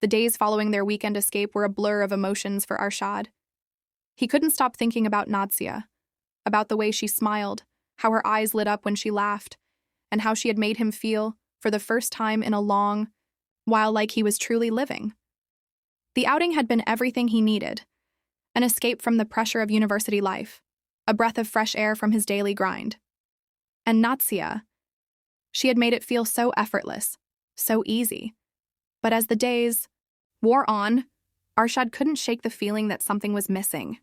The days following their weekend escape were a blur of emotions for Arshad. He couldn't stop thinking about Nazia, about the way she smiled, how her eyes lit up when she laughed, and how she had made him feel, for the first time in a long while, like he was truly living. The outing had been everything he needed, an escape from the pressure of university life, a breath of fresh air from his daily grind. And Nazia, she had made it feel so effortless, so easy. But as the days wore on, Arshad couldn't shake the feeling that something was missing.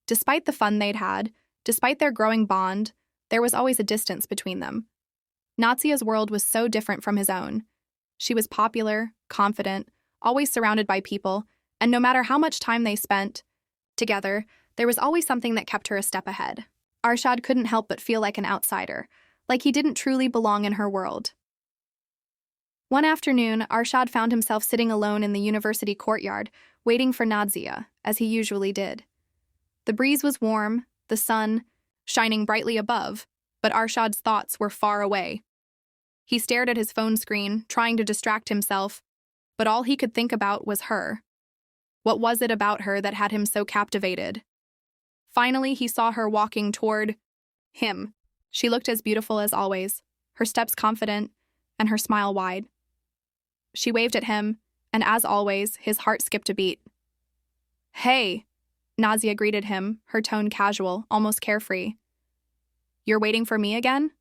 Despite the fun they'd had, despite their growing bond, there was always a distance between them. Nazia's world was so different from his own. She was popular, confident, always surrounded by people, and no matter how much time they spent together, there was always something that kept her a step ahead. Arshad couldn't help but feel like an outsider, like he didn't truly belong in her world. One afternoon, Arshad found himself sitting alone in the university courtyard, waiting for Nazia, as he usually did. The breeze was warm, the sun shining brightly above, but Arshad's thoughts were far away. He stared at his phone screen, trying to distract himself, but all he could think about was her. What was it about her that had him so captivated? Finally, he saw her walking toward him. She looked as beautiful as always, her steps confident, and her smile wide. She waved at him, and as always, his heart skipped a beat. "Hey," Nazia greeted him, her tone casual, almost carefree. "You're waiting for me again?"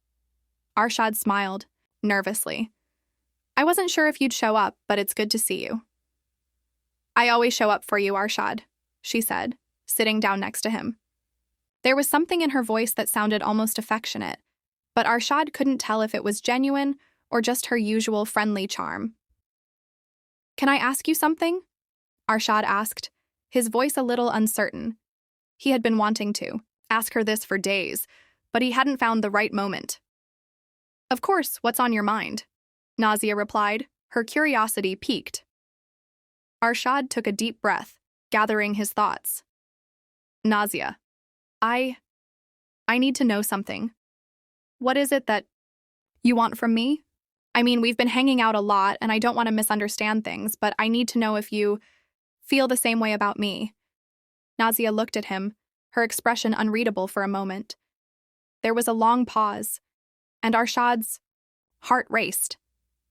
Arshad smiled, nervously. "I wasn't sure if you'd show up, but it's good to see you." "I always show up for you, Arshad," she said, sitting down next to him. There was something in her voice that sounded almost affectionate, but Arshad couldn't tell if it was genuine or just her usual friendly charm. "Can I ask you something?" Arshad asked, his voice a little uncertain. He had been wanting to ask her this for days, but he hadn't found the right moment. "Of course, what's on your mind?" Nazia replied, her curiosity piqued. Arshad took a deep breath, gathering his thoughts. "Nazia, I need to know something. What is it that you want from me? I mean, we've been hanging out a lot, and I don't want to misunderstand things, but I need to know if you feel the same way about me." Nazia looked at him, her expression unreadable for a moment. There was a long pause, and Arshad's heart raced.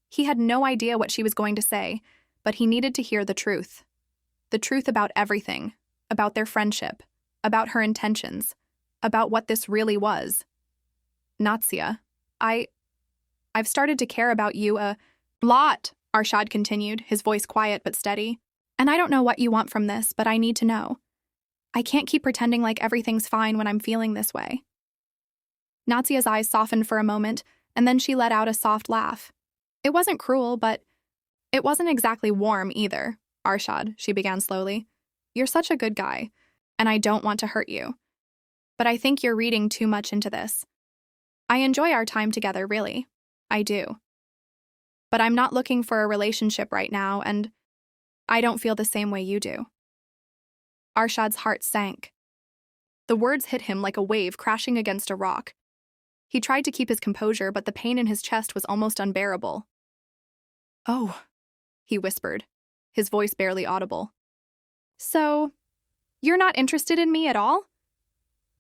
He had no idea what she was going to say, but he needed to hear the truth. The truth about everything, about their friendship, about her intentions, about what this really was. "Nazia, I've started to care about you a lot," Arshad continued, his voice quiet but steady. "And I don't know what you want from this, but I need to know. I can't keep pretending like everything's fine when I'm feeling this way." Nazia's eyes softened for a moment, and then she let out a soft laugh. It wasn't cruel, but it wasn't exactly warm either. "Arshad," she began slowly, "you're such a good guy, and I don't want to hurt you. But I think you're reading too much into this. I enjoy our time together, really. I do. But I'm not looking for a relationship right now, and I don't feel the same way you do." Arshad's heart sank. The words hit him like a wave crashing against a rock. He tried to keep his composure, but the pain in his chest was almost unbearable. "Oh," he whispered, his voice barely audible. "So, you're not interested in me at all?"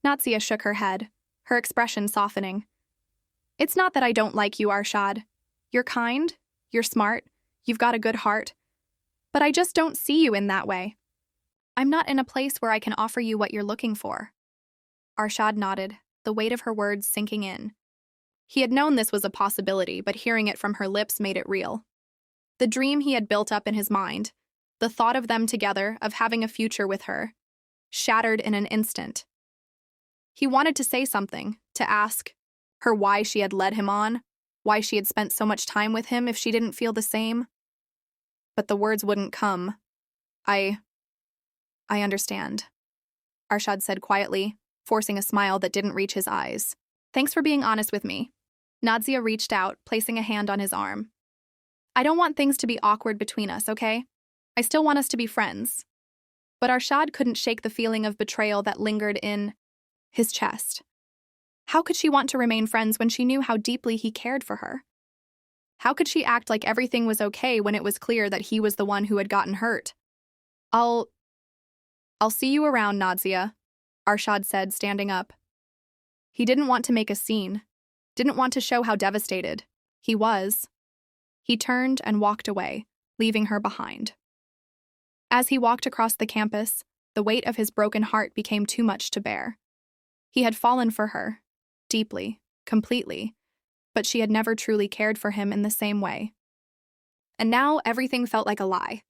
Nazia shook her head, her expression softening. "It's not that I don't like you, Arshad. You're kind, you're smart, you've got a good heart. But I just don't see you in that way. I'm not in a place where I can offer you what you're looking for." Arshad nodded, the weight of her words sinking in. He had known this was a possibility, but hearing it from her lips made it real. The dream he had built up in his mind, the thought of them together, of having a future with her, shattered in an instant. He wanted to say something, to ask her why she had led him on, why she had spent so much time with him if she didn't feel the same. But the words wouldn't come. I understand," Arshad said quietly, forcing a smile that didn't reach his eyes. "Thanks for being honest with me." Nazia reached out, placing a hand on his arm. "I don't want things to be awkward between us, okay? I still want us to be friends." But Arshad couldn't shake the feeling of betrayal that lingered in his chest. How could she want to remain friends when she knew how deeply he cared for her? How could she act like everything was okay when it was clear that he was the one who had gotten hurt? I'll see you around, Nazia, Arshad said, standing up. He didn't want to make a scene, didn't want to show how devastated he was. He turned and walked away, leaving her behind. As he walked across the campus, the weight of his broken heart became too much to bear. He had fallen for her, deeply, completely, but she had never truly cared for him in the same way. And now everything felt like a lie.